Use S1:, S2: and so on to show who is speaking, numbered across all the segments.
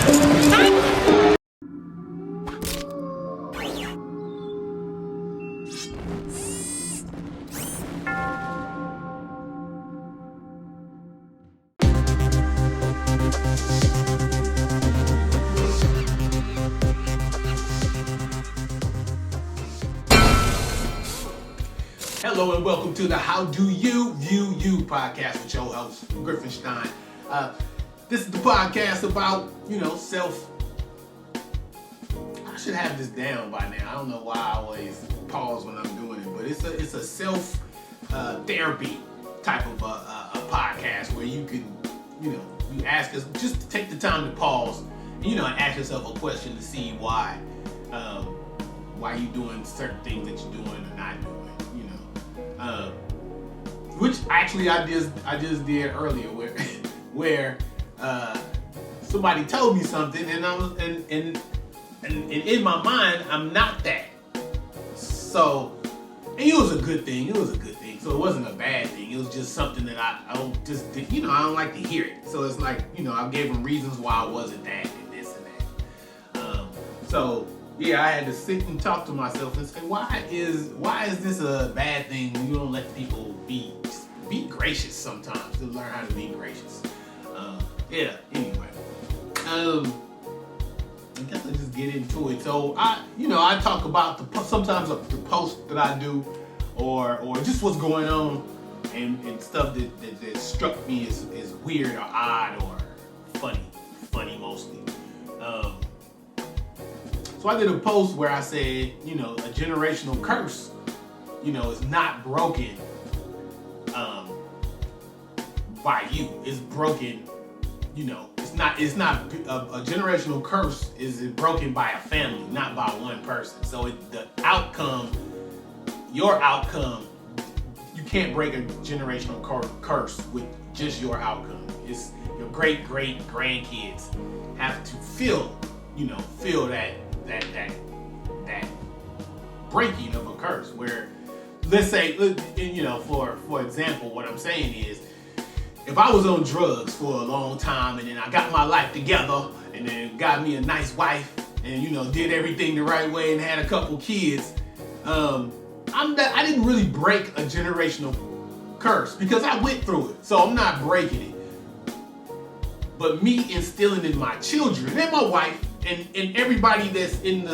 S1: Hello and welcome to the How Do You View You podcast with your host, Griffin Stein. This is the podcast about, self. I should have this down by now. I don't know why I always pause when I'm doing it, but it's a self therapy type of a podcast where you can, you ask us, just take the time to pause, and ask yourself a question to see why you doing certain things that you're doing or not doing. Which actually I just did earlier, where somebody told me something, and I was and in my mind I'm not that. So, and it was a good thing. So it wasn't a bad thing. It was just something that I don't just I don't like to hear it. So it's like I gave them reasons why I wasn't that and this and that. So. Yeah, I had to sit and talk to myself and say, why is this a bad thing when you don't let people be gracious sometimes, to learn how to be gracious. Anyway. I guess let's just get into it. So I talk about sometimes the posts that I do or just what's going on and stuff that struck me as weird or odd or funny mostly. So I did a post where I said, a generational curse, is not broken by you. It's broken, it's not a generational curse is broken by a family, not by one person. So your outcome, you can't break a generational curse with just your outcome. It's your great grandkids have to feel that breaking of a curse, where let's say, for example, what I'm saying is, if I was on drugs for a long time and then I got my life together and then got me a nice wife and did everything the right way and had a couple kids, I didn't really break a generational curse because I went through it, so I'm not breaking it. But me instilling in my children and my wife and everybody that's in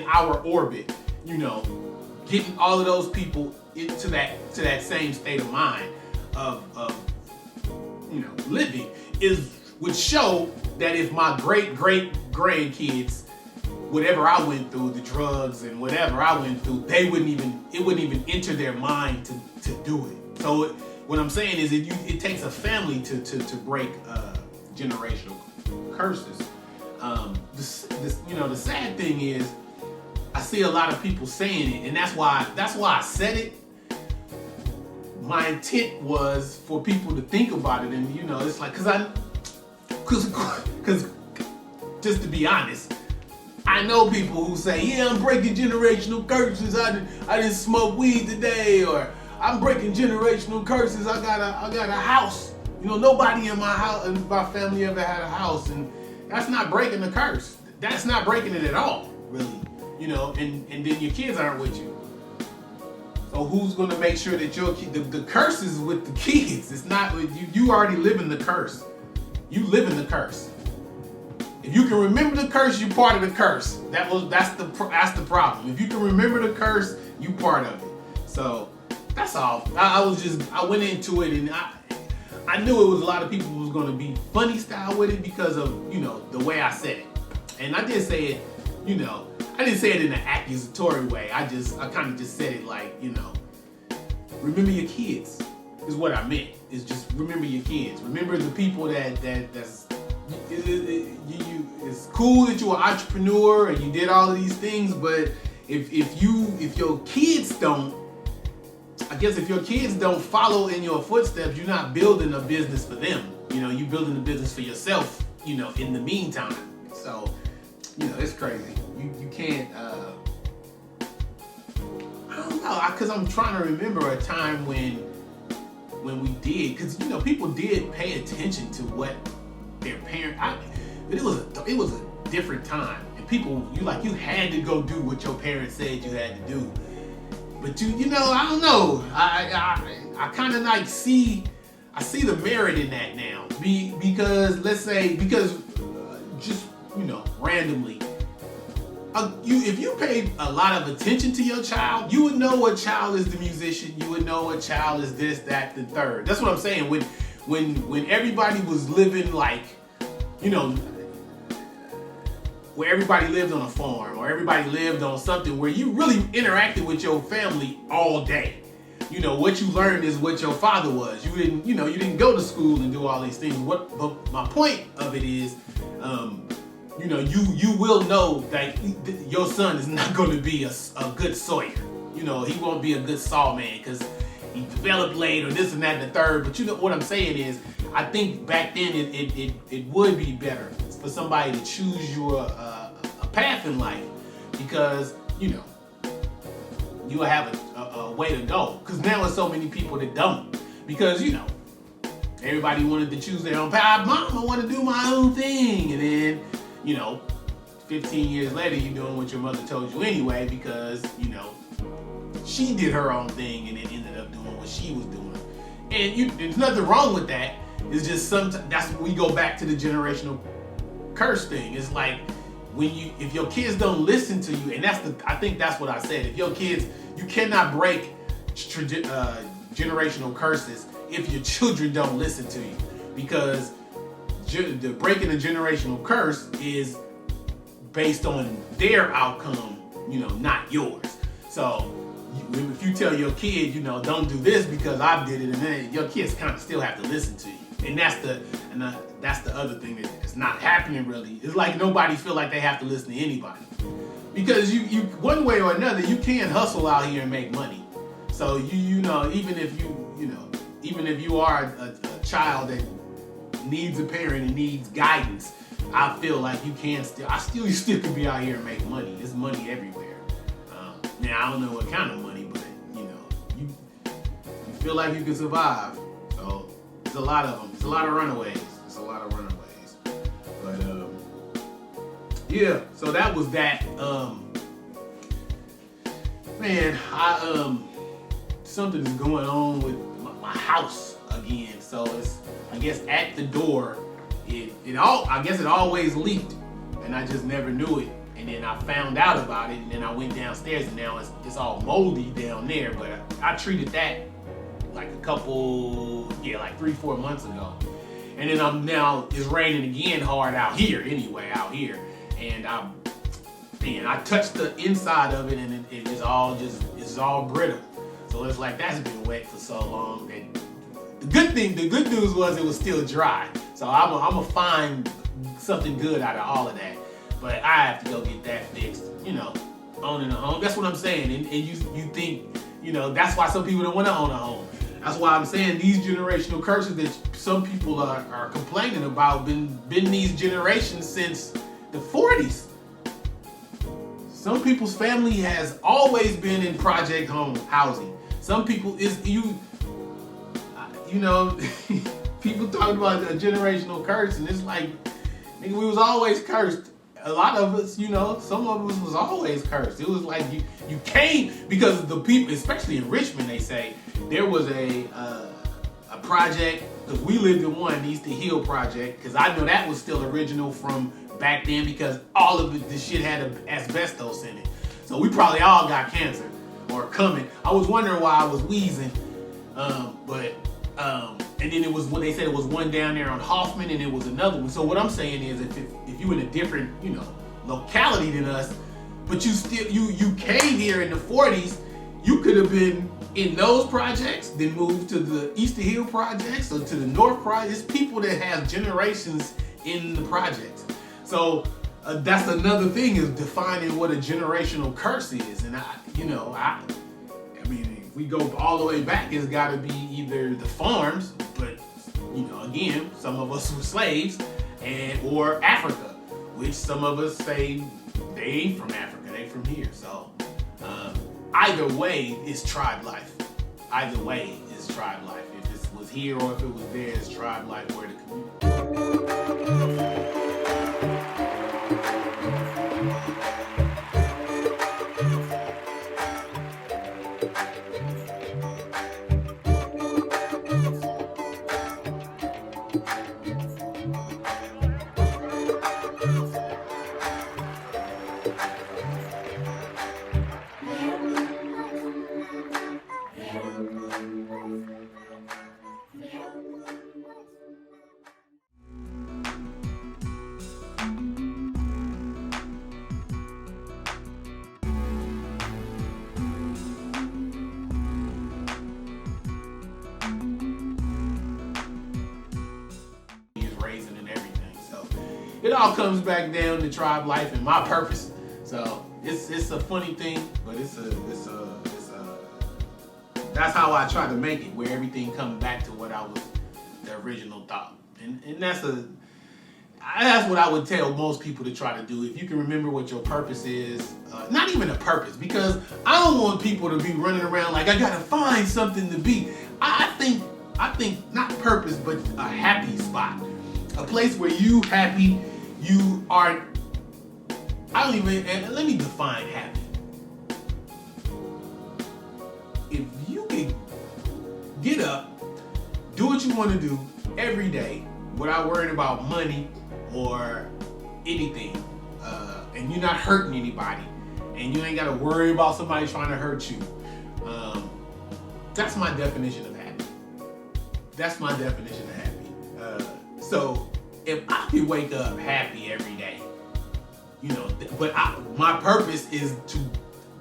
S1: our orbit, getting all of those people into that same state of mind of living would show that if my great grandkids, whatever I went through, the drugs and whatever I went through, it wouldn't even enter their mind to do it. So what I'm saying is it takes a family to break generational curses. The sad thing is, I see a lot of people saying it, and that's why I said it. My intent was for people to think about it, and it's like, because just to be honest, I know people who say, yeah, I'm breaking generational curses. I didn't smoke weed today, or I'm breaking generational curses. I got a house. Nobody in my family ever had a house, and that's not breaking the curse. That's not breaking it at all, really. And then your kids aren't with you. So who's going to make sure that the curse is with the kids? It's not with you. You already live in the curse. You live in the curse. If you can remember the curse, you're part of the curse. That's the problem. If you can remember the curse, you part of it. So that's all. I went into it, and I knew it was a lot of people who was going to be funny style with it because of the way I said it. And I did say it, I didn't say it in an accusatory way. I kind of just said it like, remember your kids is what I meant. It's just remember your kids. Remember the people that's it's cool that you're an entrepreneur and you did all of these things, but if your kids don't, I guess if your kids don't follow in your footsteps, you're not building a business for them. You're building a business for yourself, in the meantime. So, it's crazy. You can't, I don't know, because I'm trying to remember a time when we did, because, people did pay attention to what their parents, But it was a different time, and people you had to go do what your parents said you had to do. But you know, I don't know. I kind of like see the merit in that now. Because let's say just randomly, if you paid a lot of attention to your child, you would know what child is the musician. You would know what child is this, that, the third. That's what I'm saying. When everybody was living like, where everybody lived on a farm or everybody lived on something where you really interacted with your family all day. What you learned is what your father was. You didn't go to school and do all these things. But my point of it is, you will know that your son is not going to be a good sawyer. He won't be a good sawman because he developed late or this and that and the third. But what I'm saying is, I think back then it would be better for somebody to choose you a path in life, because you will have a way to go. Because now there's so many people that don't, because everybody wanted to choose their own path. Mom, I want to do my own thing, and then 15 years later you're doing what your mother told you anyway, because she did her own thing and then ended up doing what she was doing. And there's nothing wrong with that. It's just sometimes that's when we go back to the generational curse thing. It's like if your kids don't listen to you, and I think that's what I said. If your kids, you cannot break generational curses if your children don't listen to you, because the breaking a generational curse is based on their outcome, not yours. So if you tell your kid, don't do this because I did it, and then your kids kind of still have to listen to you. And that's the other thing that's not happening really. It's like nobody feel like they have to listen to anybody, because you one way or another you can hustle out here and make money. So even if you are a child that needs a parent and needs guidance, I feel like you still can be out here and make money. There's money everywhere. Now I don't know what kind of money, but you feel like you can survive. So there's a lot of them. It's a lot of runaways. But yeah. So that was that. Man, something is going on with my house again. So it's, I guess, at the door. I guess it always leaked, and I just never knew it. And then I found out about it, and then I went downstairs, and now it's all moldy down there. But I treated that like like 3-4 months ago. And then now it's raining again hard out here, and I touched the inside of it, and it's all brittle. So it's like that's been wet for so long. And the good news was it was still dry. So I'm gonna find something good out of all of that. But I have to go get that fixed, owning a home. That's what I'm saying. And you think, that's why some people don't want to own a home. That's why I'm saying these generational curses that some people are complaining about been these generations since the 40s. Some people's family has always been in project housing. Some people people talk about a generational curse, and it's like, nigga, we was always cursed. A lot of us, some of us was always cursed. It was like you came because the people, especially in Richmond, they say there was a project, because we lived in one, the East Hill project, because I know that was still original from back then, because all of the shit had asbestos in it. So we probably all got cancer or coming. I was wondering why I was wheezing, and then it was when they said it was one down there on Hoffman, and it was another one. So what I'm saying is, if you in a different locality than us, but you came here in the 40s, you could have been in those projects, then moved to the Easter Hill projects or to the North projects. People that have generations in the projects. So that's another thing, is defining what a generational curse is. And I mean, if we go all the way back, it's got to be either the farms, but again, some of us were slaves, or Africa, which some of us say they ain't from Africa, they from here. So either way, it's tribe life. Either way, it's tribe life. If it was here or if it was there, it's tribe life. Where the community. Raising and everything. So it all comes back down to tribe life and my purpose. So it's a funny thing, but it's a that's how I try to make it, where everything comes back to what I was the original thought. And that's what I would tell most people to try to do. If you can remember what your purpose is, not even a purpose, because I don't want people to be running around like I gotta find something to be. I think not purpose, but a happy spot, a place where you happy, you are. And let me define happy. If you can get up, do what you want to do every day without worrying about money or anything, and you're not hurting anybody, and you ain't got to worry about somebody trying to hurt you, that's my definition of happy. That's my definition of happy. So if I could wake up happy every day, but my purpose is to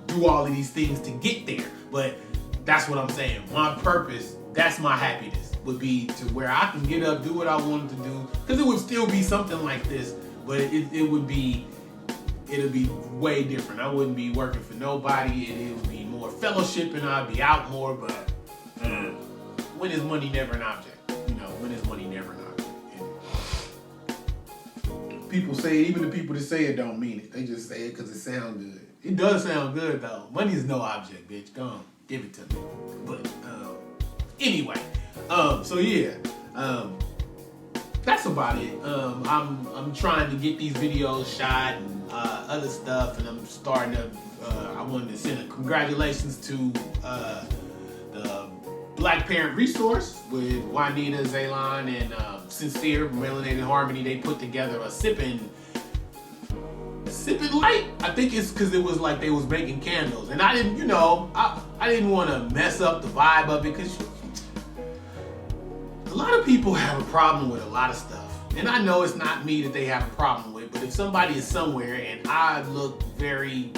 S1: do all of these things to get there. But that's what I'm saying. My purpose, that's my happiness, would be to where I can get up, do what I wanted to do, because it would still be something like this, but it'll be way different. I wouldn't be working for nobody, and it would be more fellowship, and I'd be out more. But when is money never an object? When is money never an object? And people say it, even the people that say it don't mean it. They just say it because it sounds good. It does sound good though. Money is no object, bitch. Go on, give it to me. But anyway, so yeah, that's about it. I'm trying to get these videos shot and other stuff, and I'm starting to. I wanted to send a congratulations to the Black Parent Resource with Juanita, Zaylon, and Sincere from Melanated Harmony. They put together a sipping light. I think it's because it was like they was making candles, and I didn't, I didn't want to mess up the vibe of it, because a lot of people have a problem with a lot of stuff, and I know it's not me that they have a problem with. But if somebody is somewhere and I look very,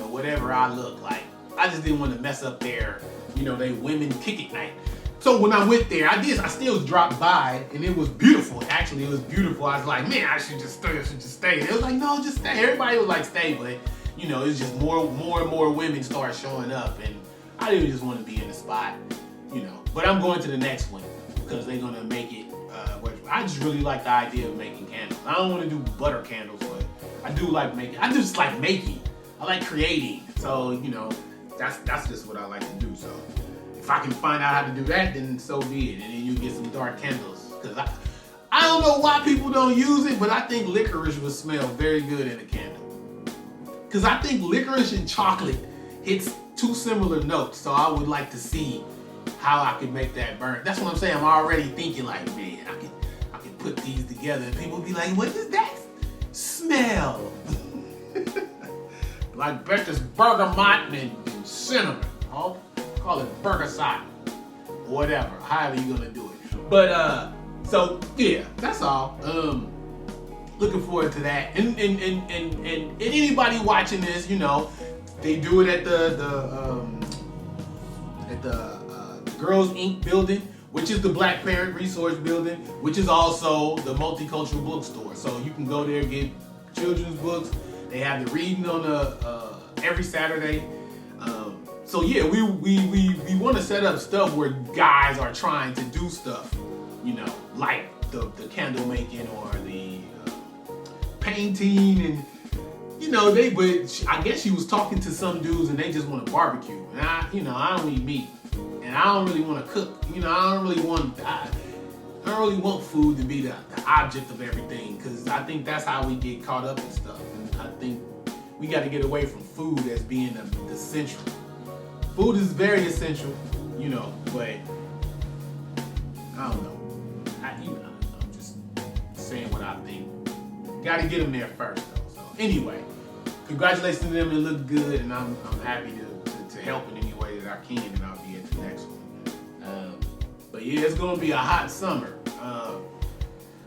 S1: whatever I look like, I just didn't want to mess up their, they women kick it night. So when I went there, I still dropped by, and it was beautiful. Actually, it was beautiful. I was like, man, I should just stay. It was like, no, just stay. Everybody was like, stay, but it's just more and more women start showing up, and I didn't just want to be in the spot, But I'm going to the next one because they're gonna make it. I just really like the idea of making candles. I don't want to do butter candles, but I do like making. I just like making. I like creating. So that's just what I like to do. So if I can find out how to do that, then so be it. And then you get some dark candles. Because I don't know why people don't use it, but I think licorice would smell very good in a candle. Because I think licorice and chocolate hits two similar notes. So I would like to see how I could make that burn. That's what I'm saying. I'm already thinking like, man, I can put these together, and people be like, what does that smell? Like Becca's bergamot and cinnamon. I'll call it burgersot, or whatever, however you're gonna do it. But so yeah, that's all. Looking forward to that. And anybody watching this, they do it at the Girls Inc. building, which is the Black Parent Resource building, which is also the multicultural bookstore. So you can go there and get children's books. They have the reading on every Saturday. So yeah, we want to set up stuff where guys are trying to do stuff, like the candle making or the painting, and but I guess she was talking to some dudes and they just want to barbecue, and I don't eat meat, and I don't really want to cook. I don't really want food to be the object of everything, because I think that's how we get caught up in stuff. And I think we got to get away from food as being the central. Food is very essential, but I don't know. I'm I think. Got to get them there first, though. So anyway, congratulations to them. It looked good, and I'm happy to help in any way that I can, and I'll be at the next one. But yeah, it's gonna be a hot summer.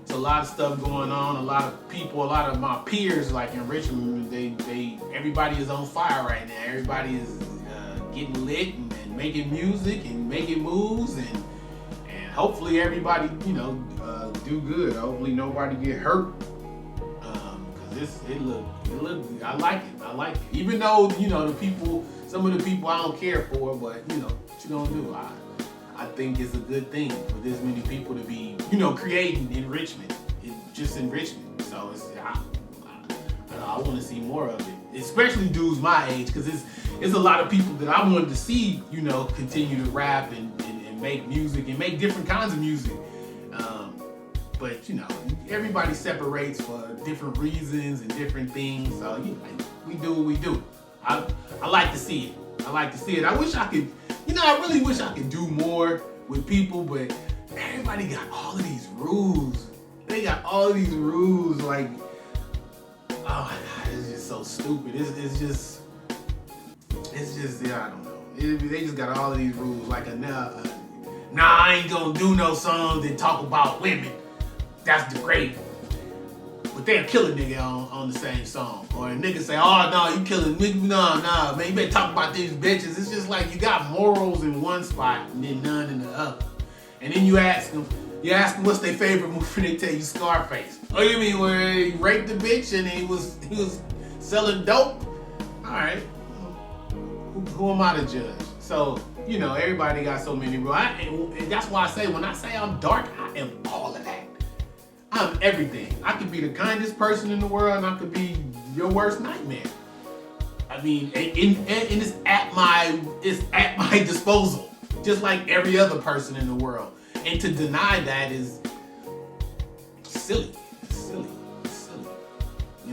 S1: It's a lot of stuff going on. A lot of people, a lot of my peers, like in Richmond, everybody is on fire right now. Everybody is getting lit and making music and making moves, and hopefully everybody, do good. Hopefully nobody get hurt. It look. I like it. Even though some of the people I don't care for, but what you gonna do? I think it's a good thing for this many people to be, creating in Richmond, just in Richmond. So I want to see more of it, especially dudes my age, because it's a lot of people that I wanted to see, continue to rap and make music and make different kinds of music. But everybody separates for different reasons and different things. So we do what we do. I like to see it. I wish I could. I really wish I could do more with people, but everybody got all of these rules. They got all of these rules. Like, oh my God, it's just so stupid. It's just I don't know. They just got all of these rules. Like nah, I ain't gonna do no songs that talk about women. That's degrading. But they'll kill a nigga on the same song. Or a nigga say, oh no, you killing nigga. Nah, man, you better talk about these bitches. It's just like you got morals in one spot and then none in the other. And then you ask them what's their favorite movie, and they tell you Scarface. Oh, you mean where he raped the bitch and he was selling dope? Alright. Who am I to judge? So, everybody got so many rules. And that's why I say, when I say I'm dark, I am all of that. I'm everything. I could be the kindest person in the world, and I could be your worst nightmare. I mean, and it's at my disposal, just like every other person in the world. And to deny that is silly. It's silly.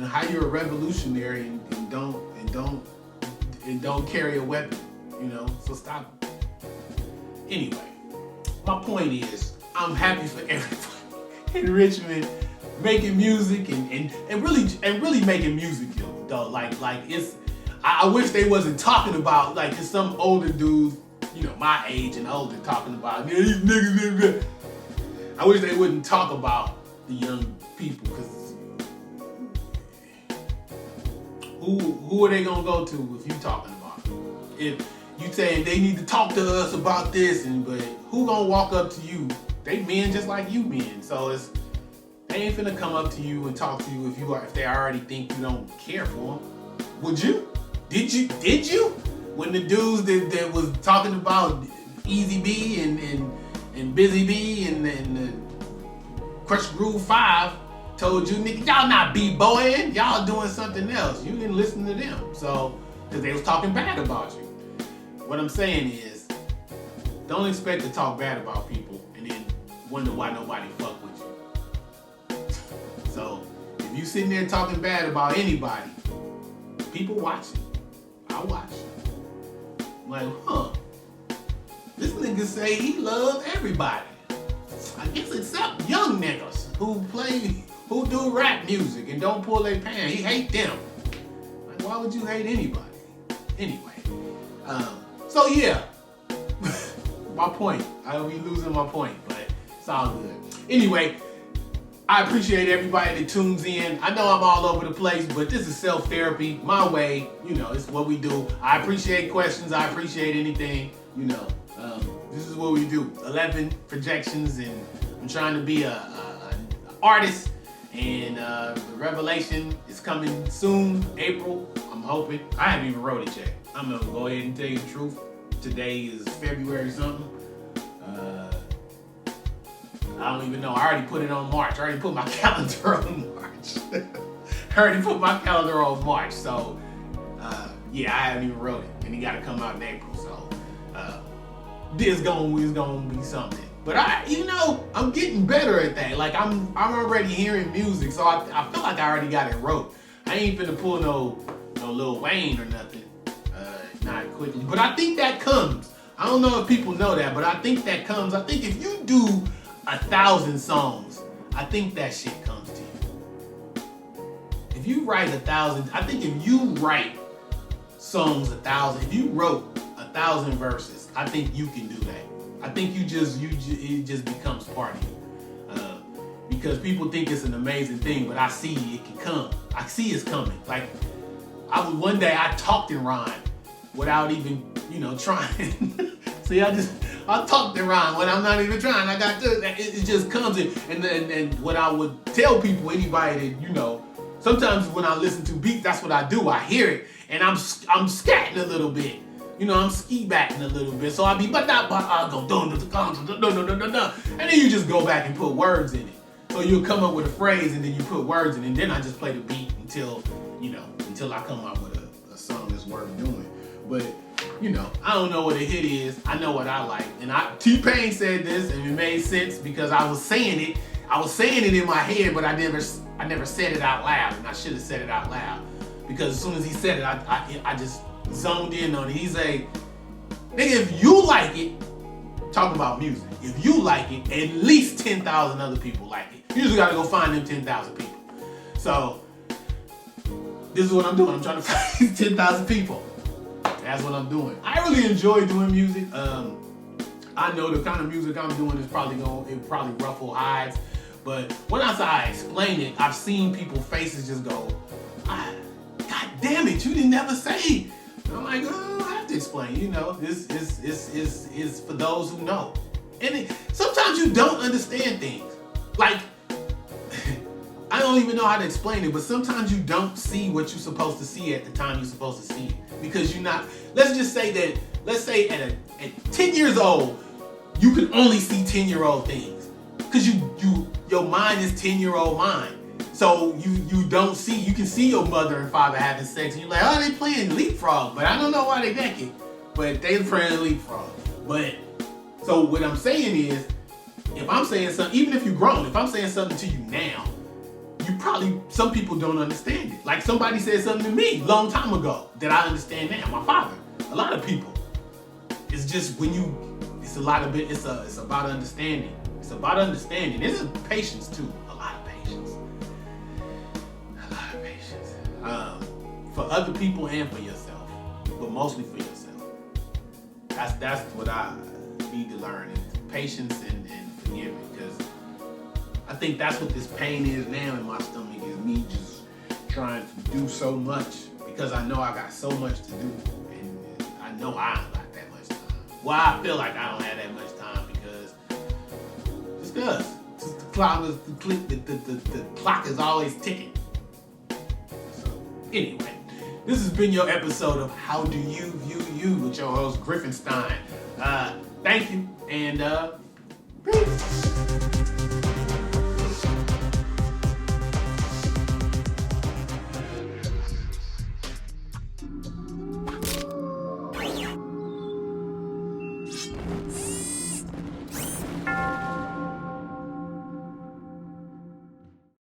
S1: How you're a revolutionary and don't carry a weapon. So stop. Anyway, my point is, I'm happy for everybody in Richmond making music and really making music, though. Like it's. I wish they wasn't talking about like some older dudes, my age and older, talking about these niggas. I wish they wouldn't talk about the young people, because who are they gonna go to if you talking about it? If you saying they need to talk to us about this, but who gonna walk up to you? They men just like you men, so they ain't finna come up to you and talk to you if they already think you don't care for them. Would you? Did you? When the dudes that was talking about Easy B and Busy B and Crush Groove 5 told you, nigga, y'all not b-boying, y'all doing something else. You didn't listen to them, so because they was talking bad about you. What I'm saying is, don't expect to talk bad about people and then wonder why nobody fuck with you. So if you sitting there talking bad about anybody, people watching. I watch. I'm like, this nigga say he love everybody. I guess except young niggas who do rap music and don't pull their pants. He hate them. Like, why would you hate anybody? Anyway, so yeah, my point. I'll be losing my point, but it's all good. Anyway, I appreciate everybody that tunes in. I know I'm all over the place, but this is self-therapy, my way. It's what we do. I appreciate questions. I appreciate anything. This is what we do. 11 projections, and I'm trying to be an artist. And the revelation is coming soon, April. I'm hoping. I haven't even wrote it yet. I'm gonna go ahead and tell you the truth. Today is February something. I don't even know. I already put it on March. I already put my calendar on March. So, yeah, I haven't even wrote it. And it got to come out in April. So, this is gonna be something. But I'm getting better at that. Like, I'm already hearing music. So, I feel like I already got it wrote. I ain't finna pull no Lil Wayne or nothing. Not quickly. But I think that comes. I don't know if people know that, but I think that comes. I think if you do 1,000 songs, I think that shit comes to you. If you write 1,000, I think if you write songs 1,000, if you wrote 1,000 verses, I think you can do that. I think it just becomes part of you. Because people think it's an amazing thing, but I see it can come. I see it's coming. Like, one day I talked in rhyme without even, trying. See, I talked in rhyme when I'm not even trying. I got this. It just comes in. And what I would tell people, anybody that, sometimes when I listen to beats, that's what I do. I hear it, and I'm scatting a little bit. I'm ski batting a little bit. So I be, and then you just go back and put words in it. So you'll come up with a phrase, and then you put words in it, and then I just play the beat until I come up with a song that's worth doing. But, I don't know what a hit is. I know what I like. And T-Pain said this, and it made sense because I was saying it. I was saying it in my head, but I never said it out loud, and I should have said it out loud. Because as soon as he said it, I just zoned in on it. He said, nigga, if you like it, talking about music, if you like it, at least 10,000 other people like it. You just gotta go find them 10,000 people. So, this is what I'm doing. I'm trying to find 10,000 people. That's what I'm doing. I really enjoy doing music. I know the kind of music I'm doing is probably ruffle hides. But when I explain it, I've seen people's faces just go, God damn it, you didn't ever say. And I'm like, I don't have to explain. This is for those who know. And sometimes you don't understand things. Like, I don't even know how to explain it, but sometimes you don't see what you're supposed to see at the time you're supposed to see it. Because you're not, let's say at 10 years old, you can only see 10-year-old things. Because your mind is 10-year-old mind. So you don't see, you can see your mother and father having sex, and you're like, oh, they playing leapfrog, but I don't know why they naked. But they playing leapfrog. But, so what I'm saying is, if I'm saying something, even if you're grown, if I'm saying something to you now, some people don't understand it. Like somebody said something to me a long time ago that I understand now, my father. A lot of people. It's just it's about understanding. It's about understanding. This is patience too. A lot of patience. For other people and for yourself. But mostly for yourself. That's what I need to learn. Is patience and forgiving. Because I think that's what this pain is now in my stomach, is me just trying to do so much because I know I got so much to do, and I know I don't got that much time. Well, I feel like I don't have that much time because the clock is always ticking. So anyway, this has been your episode of How Do You View You with your host Griffin Stein. Thank you, and peace.